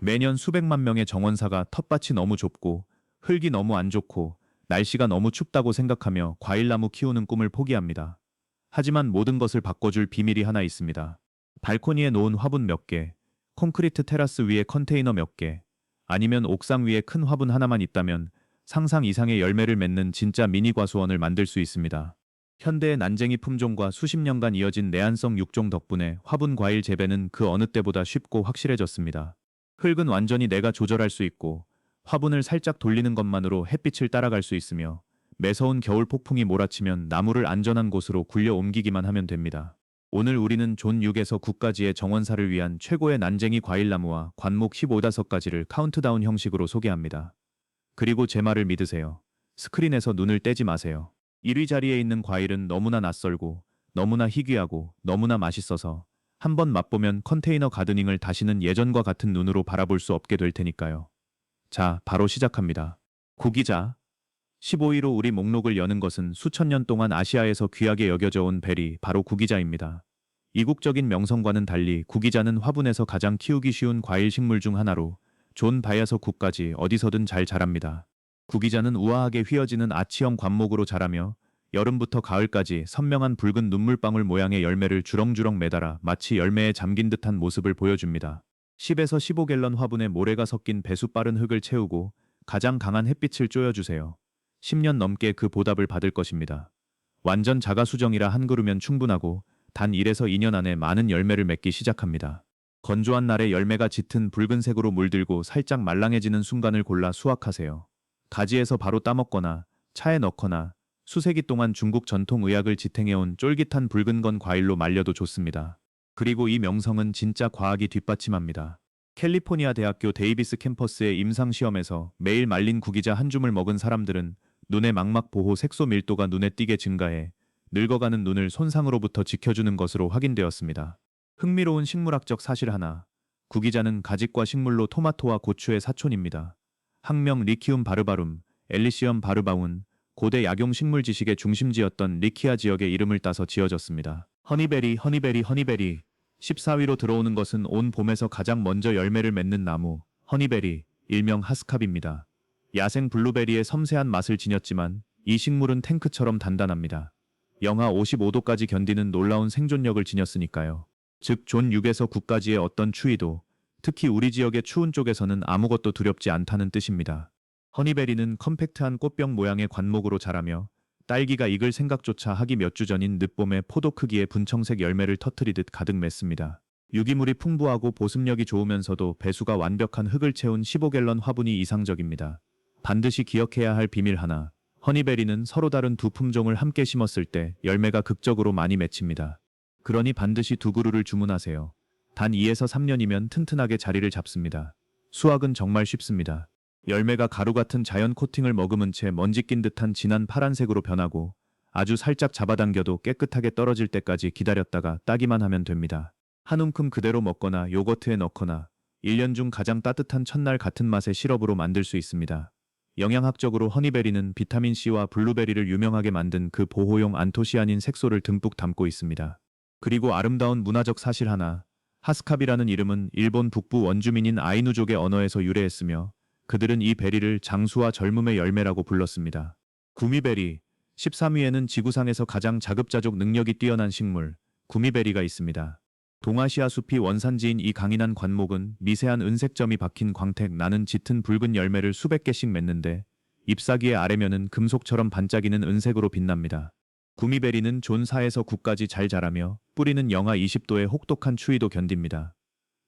매년 수백만 명의 정원사가 텃밭이 너무 좁고 흙이 너무 안 좋고 날씨가 너무 춥다고 생각하며 과일나무 키우는 꿈을 포기합니다. 하지만 모든 것을 바꿔줄 비밀이 하나 있습니다. 발코니에 놓은 화분 몇 개, 콘크리트 테라스 위에 컨테이너 몇 개, 아니면 옥상 위에 큰 화분 하나만 있다면 상상 이상의 열매를 맺는 진짜 미니 과수원을 만들 수 있습니다. 현대의 난쟁이 품종과 수십 년간 이어진 내한성 육종 덕분에 화분 과일 재배는 그 어느 때보다 쉽고 확실해졌습니다. 흙은 완전히 내가 조절할 수 있고 화분을 살짝 돌리는 것만으로 햇빛을 따라갈 수 있으며 매서운 겨울 폭풍이 몰아치면 나무를 안전한 곳으로 굴려 옮기기만 하면 됩니다. 오늘 우리는 존 6에서 9까지의 정원사를 위한 최고의 난쟁이 과일나무와 관목 15가지를 카운트다운 형식으로 소개합니다. 그리고 제 말을 믿으세요. 스크린에서 눈을 떼지 마세요. 1위 자리에 있는 과일은 너무나 낯설고 너무나 희귀하고 너무나 맛있어서 한번 맛보면 컨테이너 가드닝을 다시는 예전과 같은 눈으로 바라볼 수 없게 될 테니까요. 자, 바로 시작합니다. 구기자. 15위로 우리 목록을 여는 것은 수천 년 동안 아시아에서 귀하게 여겨져 온 베리, 바로 구기자입니다. 이국적인 명성과는 달리 구기자는 화분에서 가장 키우기 쉬운 과일 식물 중 하나로 존 바이아서 9까지 어디서든 잘 자랍니다. 구기자는 우아하게 휘어지는 아치형 관목으로 자라며 여름부터 가을까지 선명한 붉은 눈물방울 모양의 열매를 주렁주렁 매달아 마치 열매에 잠긴 듯한 모습을 보여줍니다. 10에서 15갤런 화분에 모래가 섞인 배수 빠른 흙을 채우고 가장 강한 햇빛을 쪼여주세요. 10년 넘게 그 보답을 받을 것입니다. 완전 자가수정이라 한 그루면 충분하고 단 1에서 2년 안에 많은 열매를 맺기 시작합니다. 건조한 날에 열매가 짙은 붉은색으로 물들고 살짝 말랑해지는 순간을 골라 수확하세요. 가지에서 바로 따먹거나 차에 넣거나 수세기 동안 중국 전통 의학을 지탱해온 쫄깃한 붉은 건 과일로 말려도 좋습니다. 그리고 이 명성은 진짜 과학이 뒷받침합니다. 캘리포니아 대학교 데이비스 캠퍼스의 임상시험에서 매일 말린 구기자 한 줌을 먹은 사람들은 눈의 망막 보호 색소 밀도가 눈에 띄게 증가해 늙어가는 눈을 손상으로부터 지켜주는 것으로 확인되었습니다. 흥미로운 식물학적 사실 하나. 구기자는 가직과 식물로 토마토와 고추의 사촌입니다. 학명 리키움 바르바룸, 엘리시엄 바르바운, 고대 약용 식물 지식의 중심지였던 리키아 지역의 이름을 따서 지어졌습니다. 허니베리, 허니베리, 허니베리. 14위로 들어오는 것은 온 봄에서 가장 먼저 열매를 맺는 나무, 허니베리, 일명 하스캅입니다. 야생 블루베리의 섬세한 맛을 지녔지만 이 식물은 탱크처럼 단단합니다. 영하 55도까지 견디는 놀라운 생존력을 지녔으니까요. 즉 존 6에서 9까지의 어떤 추위도, 특히 우리 지역의 추운 쪽에서는 아무것도 두렵지 않다는 뜻입니다. 허니베리는 컴팩트한 꽃병 모양의 관목으로 자라며 딸기가 익을 생각조차 하기 몇 주 전인 늦봄에 포도 크기의 분청색 열매를 터뜨리듯 가득 맺습니다. 유기물이 풍부하고 보습력이 좋으면서도 배수가 완벽한 흙을 채운 15갤런 화분이 이상적입니다. 반드시 기억해야 할 비밀 하나. 허니베리는 서로 다른 두 품종을 함께 심었을 때 열매가 극적으로 많이 맺힙니다. 그러니 반드시 두 그루를 주문하세요. 단 2에서 3년이면 튼튼하게 자리를 잡습니다. 수확은 정말 쉽습니다. 열매가 가루 같은 자연 코팅을 머금은 채 먼지 낀 듯한 진한 파란색으로 변하고 아주 살짝 잡아당겨도 깨끗하게 떨어질 때까지 기다렸다가 따기만 하면 됩니다. 한 움큼 그대로 먹거나 요거트에 넣거나 1년 중 가장 따뜻한 첫날 같은 맛의 시럽으로 만들 수 있습니다. 영양학적으로 허니베리는 비타민C와 블루베리를 유명하게 만든 그 보호용 안토시아닌 색소를 듬뿍 담고 있습니다. 그리고 아름다운 문화적 사실 하나. 하스캅이라는 이름은 일본 북부 원주민인 아이누족의 언어에서 유래했으며 그들은 이 베리를 장수와 젊음의 열매라고 불렀습니다. 구미베리. 13위에는 지구상에서 가장 자급자족 능력이 뛰어난 식물, 구미베리가 있습니다. 동아시아 숲이 원산지인 이 강인한 관목은 미세한 은색점이 박힌 광택 나는 짙은 붉은 열매를 수백 개씩 맺는데 잎사귀의 아래면은 금속처럼 반짝이는 은색으로 빛납니다. 구미베리는 존 4에서 9까지 잘 자라며 뿌리는 영하 20도의 혹독한 추위도 견딥니다.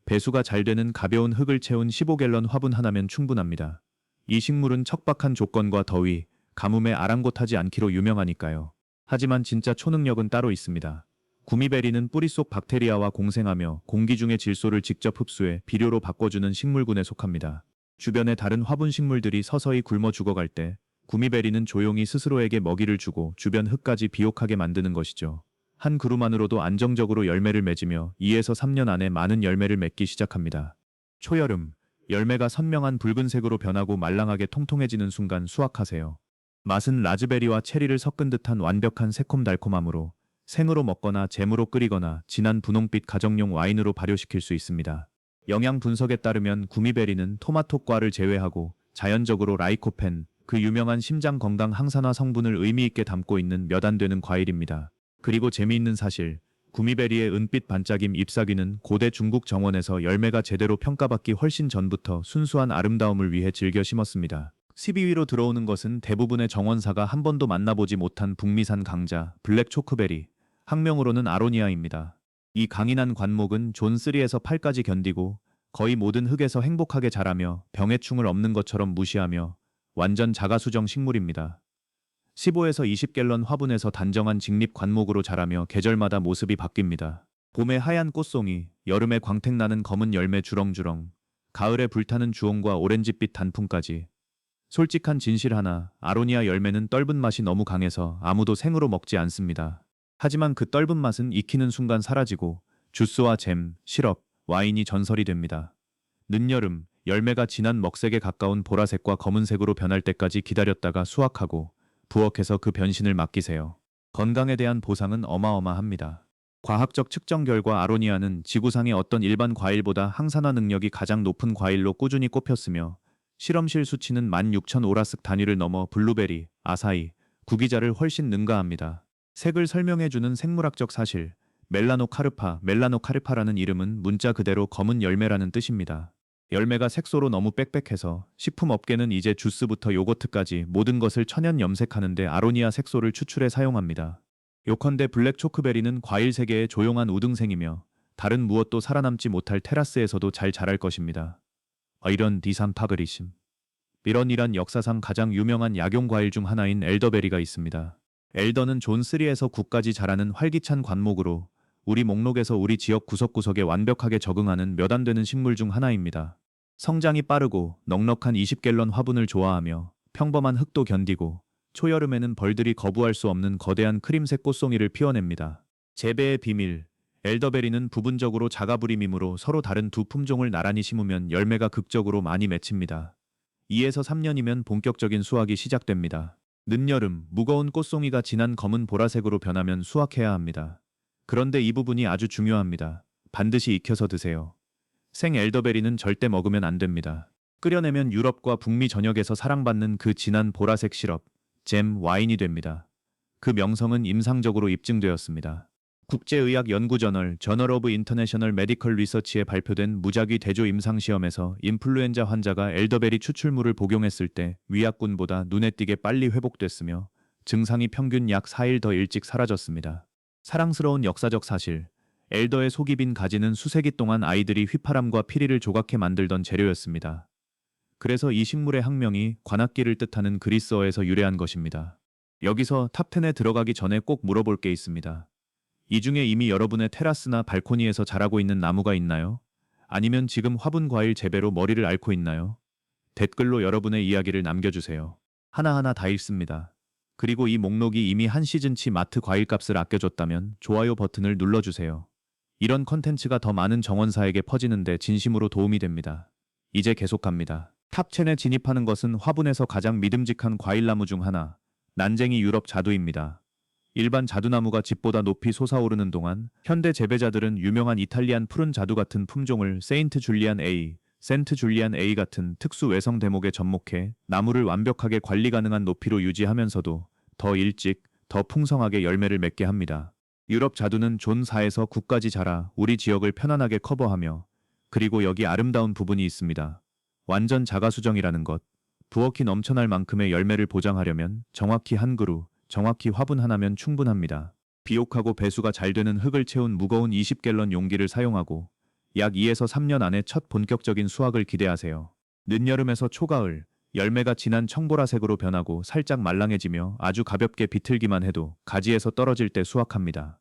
배수가 잘 되는 가벼운 흙을 채운 15갤런 화분 하나면 충분합니다. 이 식물은 척박한 조건과 더위, 가뭄에 아랑곳하지 않기로 유명하니까요. 하지만 진짜 초능력은 따로 있습니다. 구미베리는 뿌리 속 박테리아와 공생하며 공기 중의 질소를 직접 흡수해 비료로 바꿔주는 식물군에 속합니다. 주변의 다른 화분 식물들이 서서히 굶어 죽어갈 때 구미베리는 조용히 스스로에게 먹이를 주고 주변 흙까지 비옥하게 만드는 것이죠. 한 그루만으로도 안정적으로 열매를 맺으며 2에서 3년 안에 많은 열매를 맺기 시작합니다. 초여름, 열매가 선명한 붉은색으로 변하고 말랑하게 통통해지는 순간 수확하세요. 맛은 라즈베리와 체리를 섞은 듯한 완벽한 새콤달콤함으로 생으로 먹거나 잼으로 끓이거나 진한 분홍빛 가정용 와인으로 발효시킬 수 있습니다. 영양 분석에 따르면 구미베리는 토마토과를 제외하고 자연적으로 라이코펜, 그 유명한 심장 건강 항산화 성분을 의미 있게 담고 있는 몇 안 되는 과일입니다. 그리고 재미있는 사실, 구미베리의 은빛 반짝임 잎사귀는 고대 중국 정원에서 열매가 제대로 평가받기 훨씬 전부터 순수한 아름다움을 위해 즐겨 심었습니다. 12위로 들어오는 것은 대부분의 정원사가 한 번도 만나보지 못한 북미산 강자, 블랙 초크베리, 학명으로는 아로니아입니다. 이 강인한 관목은 존 3에서 8까지 견디고 거의 모든 흙에서 행복하게 자라며 병의 충을 없는 것처럼 무시하며 완전 자가수정 식물입니다. 15에서 20갤런 화분에서 단정한 직립 관목으로 자라며 계절마다 모습이 바뀝니다. 봄에 하얀 꽃송이, 여름에 광택나는 검은 열매 주렁주렁, 가을에 불타는 주홍과 오렌지빛 단풍까지. 솔직한 진실 하나, 아로니아 열매는 떫은 맛이 너무 강해서 아무도 생으로 먹지 않습니다. 하지만 그 떫은 맛은 익히는 순간 사라지고 주스와 잼, 시럽, 와인이 전설이 됩니다. 늦여름, 열매가 진한 먹색에 가까운 보라색과 검은색으로 변할 때까지 기다렸다가 수확하고 부엌에서 그 변신을 맡기세요. 건강에 대한 보상은 어마어마합니다. 과학적 측정 결과 아로니아는 지구상의 어떤 일반 과일보다 항산화 능력이 가장 높은 과일로 꾸준히 꼽혔으며 실험실 수치는 16,000 오라스 단위를 넘어 블루베리, 아사히, 구기자를 훨씬 능가합니다. 색을 설명해주는 생물학적 사실, 멜라노카르파라는 이름은 문자 그대로 검은 열매라는 뜻입니다. 열매가 색소로 너무 빽빽해서 식품업계는 이제 주스부터 요거트까지 모든 것을 천연 염색하는데 아로니아 색소를 추출해 사용합니다. 요컨대 블랙 초크베리는 과일 세계의 조용한 우등생이며 다른 무엇도 살아남지 못할 테라스에서도 잘 자랄 것입니다. 이런 디산 파그리심. 이런 역사상 가장 유명한 약용 과일 중 하나인 엘더베리가 있습니다. 엘더는 존 3에서 9까지 자라는 활기찬 관목으로 우리 목록에서 우리 지역 구석구석에 완벽하게 적응하는 몇 안 되는 식물 중 하나입니다. 성장이 빠르고 넉넉한 20갤런 화분을 좋아하며 평범한 흙도 견디고 초여름에는 벌들이 거부할 수 없는 거대한 크림색 꽃송이를 피워냅니다. 재배의 비밀, 엘더베리는 부분적으로 자가불임이므로 서로 다른 두 품종을 나란히 심으면 열매가 극적으로 많이 맺힙니다. 2에서 3년이면 본격적인 수확이 시작됩니다. 늦여름, 무거운 꽃송이가 진한 검은 보라색으로 변하면 수확해야 합니다. 그런데 이 부분이 아주 중요합니다. 반드시 익혀서 드세요. 생 엘더베리는 절대 먹으면 안 됩니다. 끓여내면 유럽과 북미 전역에서 사랑받는 그 진한 보라색 시럽, 잼, 와인이 됩니다. 그 명성은 임상적으로 입증되었습니다. 국제의학연구저널 저널 오브 인터내셔널 메디컬 리서치에 발표된 무작위 대조 임상시험에서 인플루엔자 환자가 엘더베리 추출물을 복용했을 때 위약군보다 눈에 띄게 빨리 회복됐으며 증상이 평균 약 4일 더 일찍 사라졌습니다. 사랑스러운 역사적 사실, 엘더의 속이 빈 가지는 수세기 동안 아이들이 휘파람과 피리를 조각해 만들던 재료였습니다. 그래서 이 식물의 학명이 관악기를 뜻하는 그리스어에서 유래한 것입니다. 여기서 탑10에 들어가기 전에 꼭 물어볼 게 있습니다. 이 중에 이미 여러분의 테라스나 발코니에서 자라고 있는 나무가 있나요? 아니면 지금 화분 과일 재배로 머리를 앓고 있나요? 댓글로 여러분의 이야기를 남겨주세요. 하나하나 다 읽습니다. 그리고 이 목록이 이미 한 시즌치 마트 과일값을 아껴줬다면 좋아요 버튼을 눌러주세요. 이런 컨텐츠가 더 많은 정원사에게 퍼지는데 진심으로 도움이 됩니다. 이제 계속합니다. 탑10에 진입하는 것은 화분에서 가장 믿음직한 과일나무 중 하나, 난쟁이 유럽 자두입니다. 일반 자두나무가 집보다 높이 솟아오르는 동안 현대 재배자들은 유명한 이탈리안 푸른 자두 같은 품종을 세인트 줄리안 A 같은 특수 외성 대목에 접목해 나무를 완벽하게 관리 가능한 높이로 유지하면서도 더 일찍, 더 풍성하게 열매를 맺게 합니다. 유럽 자두는 존 4에서 9까지 자라 우리 지역을 편안하게 커버하며 그리고 여기 아름다운 부분이 있습니다. 완전 자가수정이라는 것. 부엌이 넘쳐날 만큼의 열매를 보장하려면 정확히 한 그루, 정확히 화분 하나면 충분합니다. 비옥하고 배수가 잘 되는 흙을 채운 무거운 20갤런 용기를 사용하고 약 2에서 3년 안에 첫 본격적인 수확을 기대하세요. 늦여름에서 초가을, 열매가 진한 청보라색으로 변하고 살짝 말랑해지며 아주 가볍게 비틀기만 해도 가지에서 떨어질 때 수확합니다.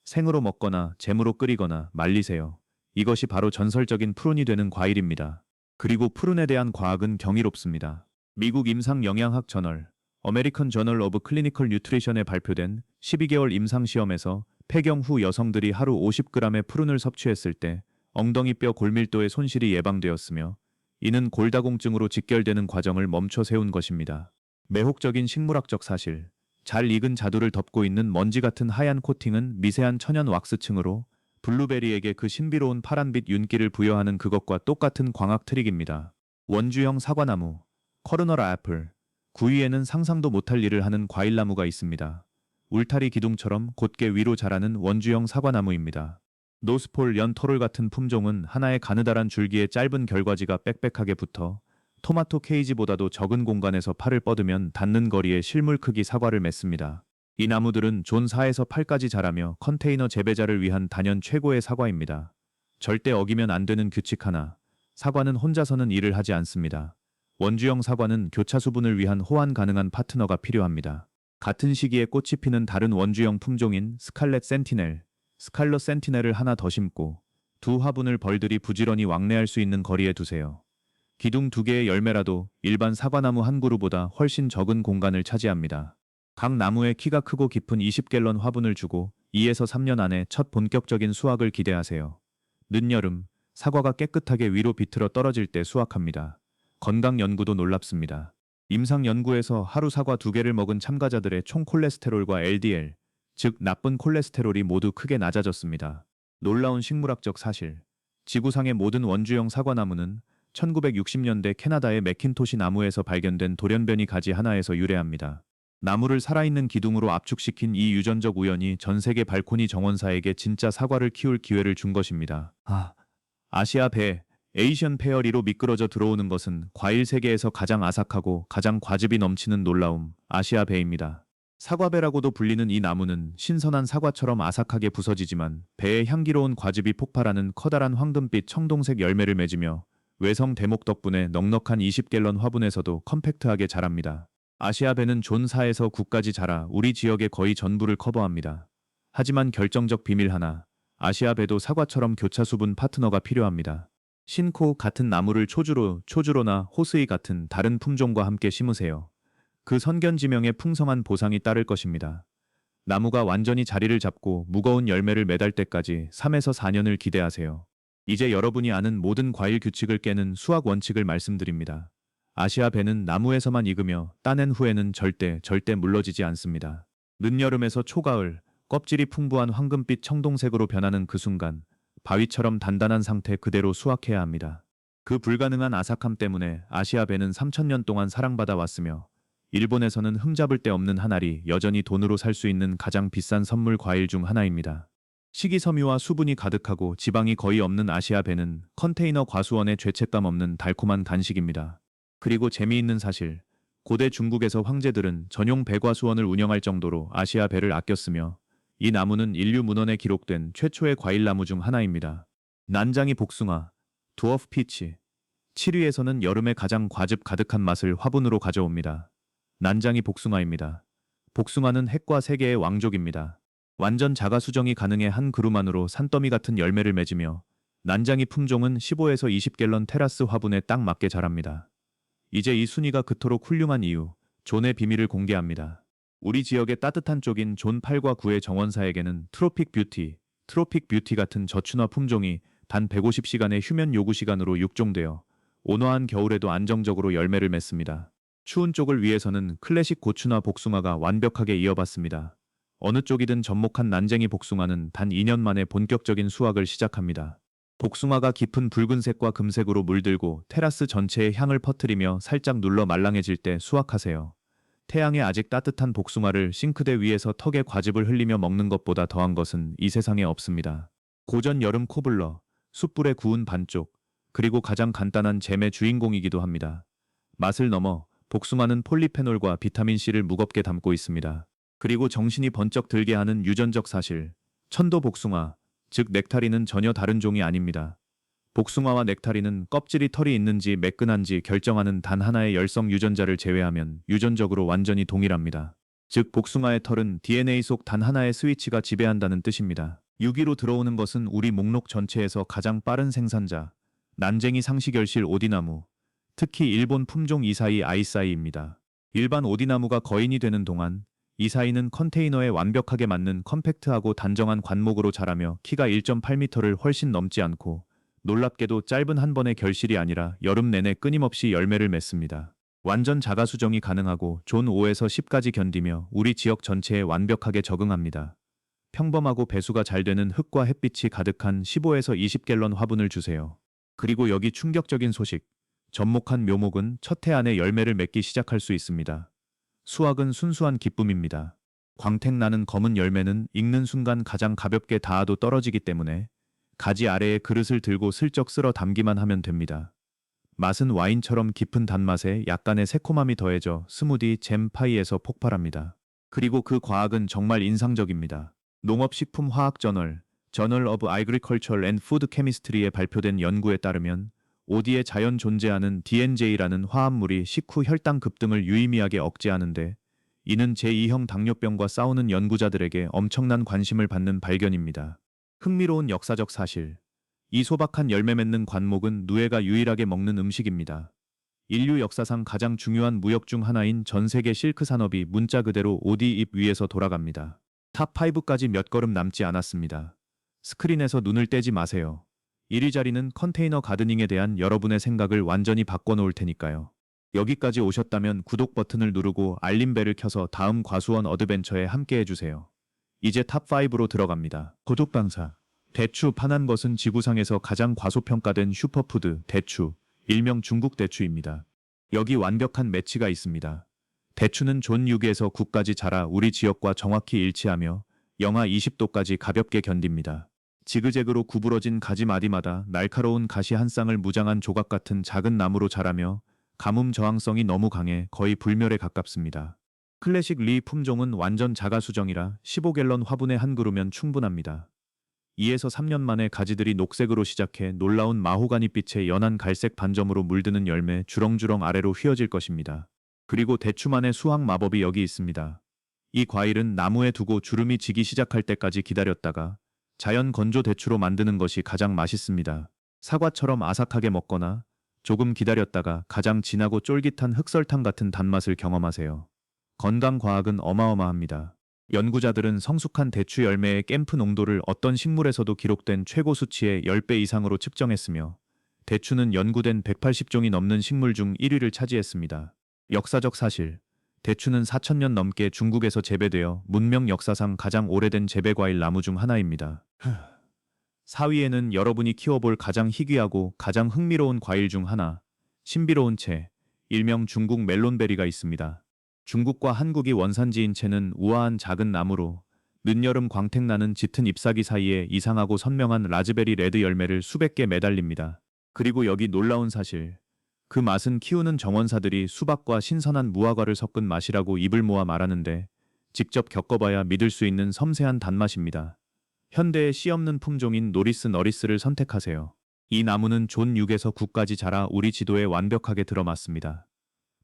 생으로 먹거나 잼으로 끓이거나 말리세요. 이것이 바로 전설적인 푸른이 되는 과일입니다. 그리고 푸른에 대한 과학은 경이롭습니다. 미국 임상영양학 저널 어메리컨 저널 오브 클리니컬 뉴트리션에 발표된 12개월 임상시험에서 폐경 후 여성들이 하루 50g의 푸른을 섭취했을 때 엉덩이뼈 골밀도의 손실이 예방되었으며 이는 골다공증으로 직결되는 과정을 멈춰 세운 것입니다. 매혹적인 식물학적 사실, 잘 익은 자두를 덮고 있는 먼지 같은 하얀 코팅은 미세한 천연 왁스층으로 블루베리에게 그 신비로운 파란빛 윤기를 부여하는 그것과 똑같은 광학 트릭입니다. 원주형 사과나무, 커르너라 애플. 9위에는 상상도 못할 일을 하는 과일나무가 있습니다. 울타리 기둥처럼 곧게 위로 자라는 원주형 사과나무입니다. 노스폴 연 토롤 같은 품종은 하나의 가느다란 줄기에 짧은 결과지가 빽빽하게 붙어 토마토 케이지보다도 적은 공간에서 팔을 뻗으면 닿는 거리에 실물 크기 사과를 맺습니다. 이 나무들은 존 4에서 8까지 자라며 컨테이너 재배자를 위한 단연 최고의 사과입니다. 절대 어기면 안 되는 규칙 하나. 사과는 혼자서는 일을 하지 않습니다. 원주형 사과는 교차 수분을 위한 호환 가능한 파트너가 필요합니다. 같은 시기에 꽃이 피는 다른 원주형 품종인 스칼렛 센티넬, 스칼럿 센티넬을 하나 더 심고 두 화분을 벌들이 부지런히 왕래할 수 있는 거리에 두세요. 기둥 2개의 열매라도 일반 사과나무 한 그루보다 훨씬 적은 공간을 차지합니다. 각 나무에 키가 크고 깊은 20갤런 화분을 주고 2에서 3년 안에 첫 본격적인 수확을 기대하세요. 늦여름, 사과가 깨끗하게 위로 비틀어 떨어질 때 수확합니다. 건강 연구도 놀랍습니다. 임상 연구에서 하루 사과 2개를 먹은 참가자들의 총 콜레스테롤과 LDL, 즉 나쁜 콜레스테롤이 모두 크게 낮아졌습니다. 놀라운 식물학적 사실. 지구상의 모든 원주형 사과나무는 1960년대 캐나다의 매킨토시 나무에서 발견된 돌연변이 가지 하나에서 유래합니다. 나무를 살아있는 기둥으로 압축시킨 이 유전적 우연이 전 세계 발코니 정원사에게 진짜 사과를 키울 기회를 준 것입니다. 아시아 배, 에이션 페어리로 미끄러져 들어오는 것은 과일 세계에서 가장 아삭하고 가장 과즙이 넘치는 놀라움, 아시아 배입니다. 사과배라고도 불리는 이 나무는 신선한 사과처럼 아삭하게 부서지지만 배의 향기로운 과즙이 폭발하는 커다란 황금빛 청동색 열매를 맺으며 외성 대목 덕분에 넉넉한 20갤런 화분에서도 컴팩트하게 자랍니다. 아시아배는 존 4에서 9까지 자라 우리 지역의 거의 전부를 커버합니다. 하지만 결정적 비밀 하나, 아시아배도 사과처럼 교차 수분 파트너가 필요합니다. 신코 같은 나무를 초주로나 호스이 같은 다른 품종과 함께 심으세요. 그 선견지명에 풍성한 보상이 따를 것입니다. 나무가 완전히 자리를 잡고 무거운 열매를 맺을 때까지 3에서 4년을 기대하세요. 이제 여러분이 아는 모든 과일 규칙을 깨는 수학 원칙을 말씀드립니다. 아시아배는 나무에서만 익으며 따낸 후에는 절대 물러지지 않습니다. 늦여름에서 초가을, 껍질이 풍부한 황금빛 청동색으로 변하는 그 순간, 바위처럼 단단한 상태 그대로 수확해야 합니다. 그 불가능한 아삭함 때문에 아시아배는 3000년 동안 사랑받아 왔으며 일본에서는 흠잡을 데 없는 한 알이 여전히 돈으로 살 수 있는 가장 비싼 선물 과일 중 하나입니다. 식이섬유와 수분이 가득하고 지방이 거의 없는 아시아배는 컨테이너 과수원의 죄책감 없는 달콤한 간식입니다. 그리고 재미있는 사실, 고대 중국에서 황제들은 전용 배과수원을 운영할 정도로 아시아배를 아꼈으며 이 나무는 인류 문헌에 기록된 최초의 과일나무 중 하나입니다. 난장이 복숭아, 두어프 피치. 7위에서는 여름에 가장 과즙 가득한 맛을 화분으로 가져옵니다. 난장이 복숭아입니다. 복숭아는 핵과 세계의 왕족입니다. 완전 자가 수정이 가능해 한 그루만으로 산더미 같은 열매를 맺으며 난장이 품종은 15에서 20갤런 테라스 화분에 딱 맞게 자랍니다. 이제 이 순위가 그토록 훌륭한 이유, 존의 비밀을 공개합니다. 우리 지역의 따뜻한 쪽인 존 8과 9의 정원사에게는 트로픽 뷰티 같은 저춘화 품종이 단 150시간의 휴면 요구 시간으로 육종되어 온화한 겨울에도 안정적으로 열매를 맺습니다. 추운 쪽을 위해서는 클래식 고춘화 복숭아가 완벽하게 이어받습니다. 어느 쪽이든 접목한 난쟁이 복숭아는 단 2년 만에 본격적인 수확을 시작합니다. 복숭아가 깊은 붉은색과 금색으로 물들고 테라스 전체에 향을 퍼뜨리며 살짝 눌러 말랑해질 때 수확하세요. 태양에 아직 따뜻한 복숭아를 싱크대 위에서 턱에 과즙을 흘리며 먹는 것보다 더한 것은 이 세상에 없습니다. 고전 여름 코블러, 숯불에 구운 반쪽, 그리고 가장 간단한 잼의 주인공이기도 합니다. 맛을 넘어 복숭아는 폴리페놀과 비타민C를 무겁게 담고 있습니다. 그리고 정신이 번쩍 들게 하는 유전적 사실, 천도 복숭아, 즉 넥타리는 전혀 다른 종이 아닙니다. 복숭아와 넥타리는 껍질이 털이 있는지 매끈한지 결정하는 단 하나의 열성 유전자를 제외하면 유전적으로 완전히 동일합니다. 즉 복숭아의 털은 DNA 속 단 하나의 스위치가 지배한다는 뜻입니다. 6위로 들어오는 것은 우리 목록 전체에서 가장 빠른 생산자, 난쟁이 상시결실 오디나무, 특히 일본 품종 이사이 아이사이입니다. 일반 오디나무가 거인이 되는 동안 이사이는 컨테이너에 완벽하게 맞는 컴팩트하고 단정한 관목으로 자라며 키가 1.8m를 훨씬 넘지 않고 놀랍게도 짧은 한 번의 결실이 아니라 여름 내내 끊임없이 열매를 맺습니다. 완전 자가 수정이 가능하고 존 5에서 10까지 견디며 우리 지역 전체에 완벽하게 적응합니다. 평범하고 배수가 잘 되는 흙과 햇빛이 가득한 15에서 20갤런 화분을 주세요. 그리고 여기 충격적인 소식. 접목한 묘목은 첫 해 안에 열매를 맺기 시작할 수 있습니다. 수확은 순수한 기쁨입니다. 광택 나는 검은 열매는 익는 순간 가장 가볍게 닿아도 떨어지기 때문에 가지 아래에 그릇을 들고 슬쩍 쓸어 담기만 하면 됩니다. 맛은 와인처럼 깊은 단맛에 약간의 새콤함이 더해져 스무디, 잼, 파이에서 폭발합니다. 그리고 그 과학은 정말 인상적입니다. 농업식품화학저널, Journal of Agriculture and Food Chemistry에 발표된 연구에 따르면 오디에 자연 존재하는 DNJ라는 화합물이 식후 혈당 급등을 유의미하게 억제하는데 이는 제2형 당뇨병과 싸우는 연구자들에게 엄청난 관심을 받는 발견입니다. 흥미로운 역사적 사실. 이 소박한 열매 맺는 관목은 누에가 유일하게 먹는 음식입니다. 인류 역사상 가장 중요한 무역 중 하나인 전 세계 실크 산업이 문자 그대로 오디 잎 위에서 돌아갑니다. 탑5까지 몇 걸음 남지 않았습니다. 스크린에서 눈을 떼지 마세요. 1위 자리는 컨테이너 가드닝에 대한 여러분의 생각을 완전히 바꿔놓을 테니까요. 여기까지 오셨다면 구독 버튼을 누르고 알림벨을 켜서 다음 과수원 어드벤처에 함께 해주세요. 이제 탑5로 들어갑니다. 고독방사. 대추 파난 것은 지구상에서 가장 과소평가된 슈퍼푸드 대추, 일명 중국 대추입니다. 여기 완벽한 매치가 있습니다. 대추는 존 6에서 9까지 자라 우리 지역과 정확히 일치하며 영하 20도까지 가볍게 견딥니다. 지그재그로 구부러진 가지 마디마다 날카로운 가시 한 쌍을 무장한 조각 같은 작은 나무로 자라며 가뭄 저항성이 너무 강해 거의 불멸에 가깝습니다. 클래식 리 품종은 완전 자가수정이라 15갤런 화분에 한 그루면 충분합니다. 2에서 3년 만에 가지들이 녹색으로 시작해 놀라운 마호가니빛의 연한 갈색 반점으로 물드는 열매 주렁주렁 아래로 휘어질 것입니다. 그리고 대추만의 수확 마법이 여기 있습니다. 이 과일은 나무에 두고 주름이 지기 시작할 때까지 기다렸다가 자연 건조 대추로 만드는 것이 가장 맛있습니다. 사과처럼 아삭하게 먹거나 조금 기다렸다가 가장 진하고 쫄깃한 흑설탕 같은 단맛을 경험하세요. 건강 과학은 어마어마합니다. 연구자들은 성숙한 대추 열매의 캠프 농도를 어떤 식물에서도 기록된 최고 수치의 10배 이상으로 측정했으며 대추는 연구된 180종이 넘는 식물 중 1위를 차지했습니다. 역사적 사실. 대추는 4,000년 넘게 중국에서 재배되어 문명 역사상 가장 오래된 재배과일 나무 중 하나입니다. 4위에는 여러분이 키워볼 가장 희귀하고 가장 흥미로운 과일 중 하나, 신비로운 채, 일명 중국 멜론베리가 있습니다. 중국과 한국이 원산지인 채는 우아한 작은 나무로 늦여름 광택나는 짙은 잎사귀 사이에 이상하고 선명한 라즈베리 레드 열매를 수백 개 매달립니다. 그리고 여기 놀라운 사실. 그 맛은 키우는 정원사들이 수박과 신선한 무화과를 섞은 맛이라고 입을 모아 말하는데 직접 겪어봐야 믿을 수 있는 섬세한 단맛입니다. 현대의 씨 없는 품종인 노리스 너리스를 선택하세요. 이 나무는 존 6에서 9까지 자라 우리 지도에 완벽하게 들어맞습니다.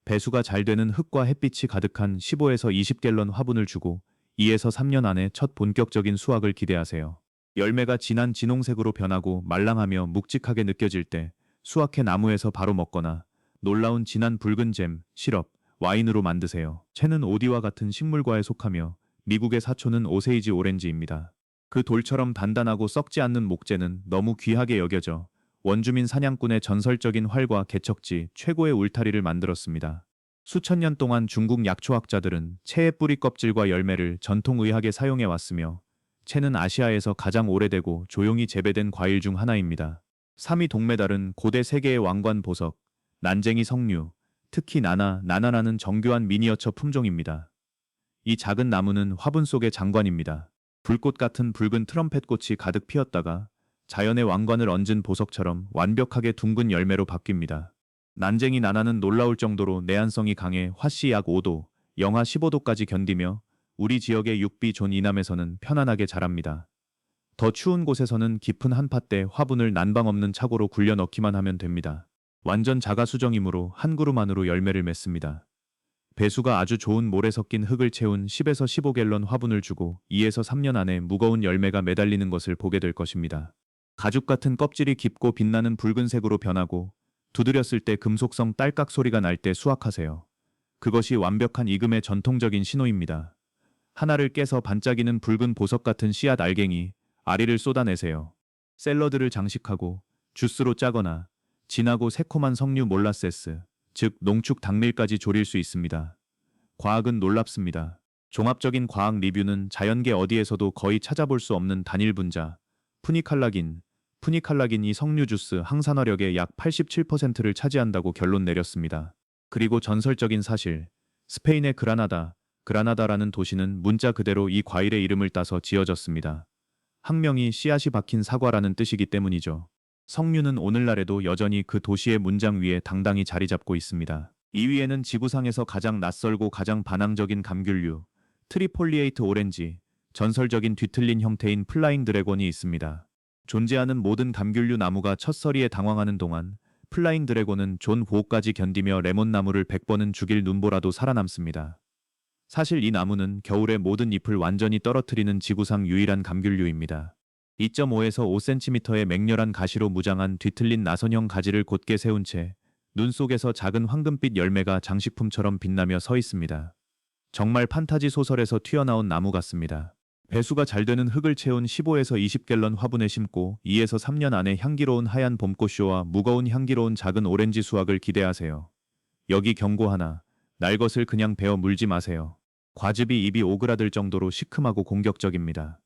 배수가 잘 되는 흙과 햇빛이 가득한 15에서 20갤런 화분을 주고 2에서 3년 안에 첫 본격적인 수확을 기대하세요. 열매가 진한 진홍색으로 변하고 말랑하며 묵직하게 느껴질 때 수확해 나무에서 바로 먹거나 놀라운 진한 붉은 잼, 시럽, 와인으로 만드세요. 채는 오디와 같은 식물과에 속하며 미국의 사초는 오세이지 오렌지입니다. 그 돌처럼 단단하고 썩지 않는 목재는 너무 귀하게 여겨져 원주민 사냥꾼의 전설적인 활과 개척지 최고의 울타리를 만들었습니다. 수천 년 동안 중국 약초학자들은 채의 뿌리 껍질과 열매를 전통의학에 사용해 왔으며 채는 아시아에서 가장 오래되고 조용히 재배된 과일 중 하나입니다. 3위 동메달은 고대 세계의 왕관 보석, 난쟁이 석류, 특히 나나라는 정교한 미니어처 품종입니다. 이 작은 나무는 화분 속의 장관입니다. 불꽃 같은 붉은 트럼펫 꽃이 가득 피었다가 자연의 왕관을 얹은 보석처럼 완벽하게 둥근 열매로 바뀝니다. 난쟁이 나나는 놀라울 정도로 내한성이 강해 화씨 약 5도, 영하 15도까지 견디며 우리 지역의 6비 존 이남에서는 편안하게 자랍니다. 더 추운 곳에서는 깊은 한팥대 화분을 난방 없는 차고로 굴려 넣기만 하면 됩니다. 완전 자가수정이므로 한 그루 안으로 열매를 맺습니다. 배수가 아주 좋은 모래 섞인 흙을 채운 10에서 15갤런 화분을 주고 2에서 3년 안에 무거운 열매가 매달리는 것을 보게 될 것입니다. 가죽 같은 껍질이 깊고 빛나는 붉은색으로 변하고 두드렸을 때 금속성 딸깍 소리가 날 때 수확하세요. 그것이 완벽한 익음의 전통적인 신호입니다. 하나를 깨서 반짝이는 붉은 보석 같은 씨앗 알갱이, 아리를 쏟아내세요. 샐러드를 장식하고 주스로 짜거나 진하고 새콤한 석류 몰라세스, 즉 농축 당밀까지 조릴 수 있습니다. 과학은 놀랍습니다. 종합적인 과학 리뷰는 자연계 어디에서도 거의 찾아볼 수 없는 단일 분자, 푸니칼라긴. 푸니칼라긴이 석류 주스 항산화력의 약 87%를 차지한다고 결론 내렸습니다. 그리고 전설적인 사실, 스페인의 그라나다라는 도시는 문자 그대로 이 과일의 이름을 따서 지어졌습니다. 학명이 씨앗이 박힌 사과라는 뜻이기 때문이죠. 석류는 오늘날에도 여전히 그 도시의 문장 위에 당당히 자리 잡고 있습니다. 2위에는 지구상에서 가장 낯설고 가장 반항적인 감귤류, 트리폴리에이트 오렌지, 전설적인 뒤틀린 형태인 플라잉 드래곤이 있습니다. 존재하는 모든 감귤류 나무가 첫서리에 당황하는 동안 플라잉 드래곤은 존 보호까지 견디며 레몬나무를 100번은 죽일 눈보라도 살아남습니다. 사실 이 나무는 겨울에 모든 잎을 완전히 떨어뜨리는 지구상 유일한 감귤류입니다. 2.5에서 5cm의 맹렬한 가시로 무장한 뒤틀린 나선형 가지를 곧게 세운 채 눈 속에서 작은 황금빛 열매가 장식품처럼 빛나며 서 있습니다. 정말 판타지 소설에서 튀어나온 나무 같습니다. 배수가 잘 되는 흙을 채운 15에서 20갤런 화분에 심고 2에서 3년 안에 향기로운 하얀 봄꽃쇼와 무거운 향기로운 작은 오렌지 수확을 기대하세요. 여기 경고 하나, 날 것을 그냥 베어 물지 마세요. 과즙이 입이 오그라들 정도로 시큼하고 공격적입니다.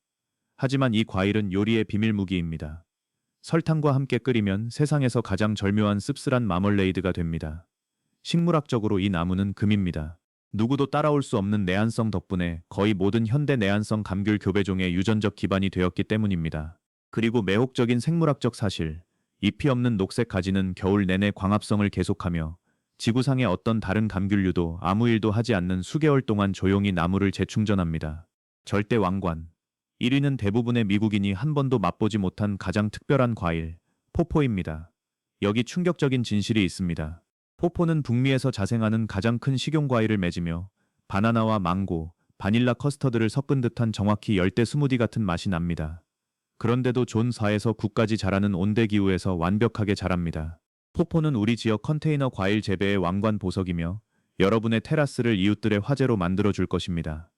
하지만 이 과일은 요리의 비밀 무기입니다. 설탕과 함께 끓이면 세상에서 가장 절묘한 씁쓸한 마멀레이드가 됩니다. 식물학적으로 이 나무는 금입니다. 누구도 따라올 수 없는 내한성 덕분에 거의 모든 현대 내한성 감귤 교배종의 유전적 기반이 되었기 때문입니다. 그리고 매혹적인 생물학적 사실, 잎이 없는 녹색 가지는 겨울 내내 광합성을 계속하며 지구상의 어떤 다른 감귤류도 아무 일도 하지 않는 수개월 동안 조용히 나무를 재충전합니다. 절대 왕관. 1위는 대부분의 미국인이 한 번도 맛보지 못한 가장 특별한 과일, 포포입니다. 여기 충격적인 진실이 있습니다. 포포는 북미에서 자생하는 가장 큰 식용과일을 맺으며 바나나와 망고, 바닐라 커스터드를 섞은 듯한 정확히 열대 스무디 같은 맛이 납니다. 그런데도 존 4에서 9까지 자라는 온대기후에서 완벽하게 자랍니다. 포포는 우리 지역 컨테이너 과일 재배의 왕관 보석이며 여러분의 테라스를 이웃들의 화제로 만들어줄 것입니다.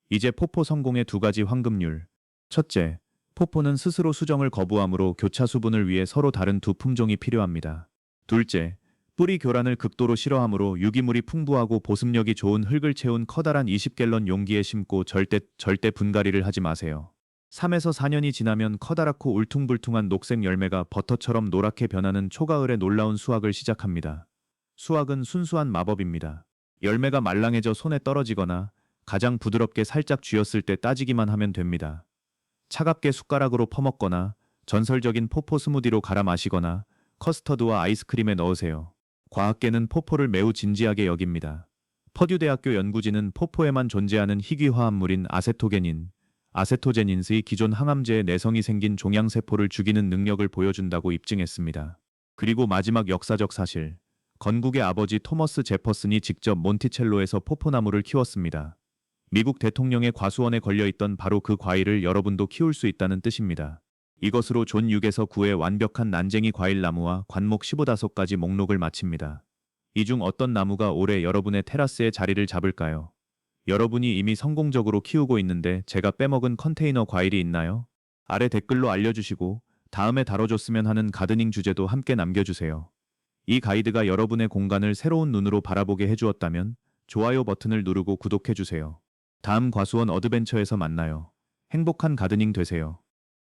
이제 포포 성공의 두 가지 황금률. 첫째, 포포는 스스로 수정을 거부하므로 교차 수분을 위해 서로 다른 두 품종이 필요합니다. 둘째, 뿌리 교란을 극도로 싫어하므로 유기물이 풍부하고 보습력이 좋은 흙을 채운 커다란 20갤런 용기에 심고 절대 분갈이를 하지 마세요. 3에서 4년이 지나면 커다랗고 울퉁불퉁한 녹색 열매가 버터처럼 노랗게 변하는 초가을의 놀라운 수확을 시작합니다. 수확은 순수한 마법입니다. 열매가 말랑해져 손에 떨어지거나 가장 부드럽게 살짝 쥐었을 때 따지기만 하면 됩니다. 차갑게 숟가락으로 퍼먹거나 전설적인 포포 스무디로 갈아 마시거나 커스터드와 아이스크림에 넣으세요. 과학계는 포포를 매우 진지하게 여깁니다. 퍼듀대학교 연구진은 포포에만 존재하는 희귀 화합물인 아세토제닌스의 기존 항암제에 내성이 생긴 종양세포를 죽이는 능력을 보여준다고 입증했습니다. 그리고 마지막 역사적 사실, 건국의 아버지 토머스 제퍼슨이 직접 몬티첼로에서 포포나무를 키웠습니다. 미국 대통령의 과수원에 걸려있던 바로 그 과일을 여러분도 키울 수 있다는 뜻입니다. 이것으로 존 6에서 9의 완벽한 난쟁이 과일나무와 관목 15가지 목록을 마칩니다. 이 중 어떤 나무가 올해 여러분의 테라스에 자리를 잡을까요? 여러분이 이미 성공적으로 키우고 있는데 제가 빼먹은 컨테이너 과일이 있나요? 아래 댓글로 알려주시고 다음에 다뤄줬으면 하는 가드닝 주제도 함께 남겨주세요. 이 가이드가 여러분의 공간을 새로운 눈으로 바라보게 해주었다면 좋아요 버튼을 누르고 구독해주세요. 다음 과수원 어드벤처에서 만나요. 행복한 가드닝 되세요.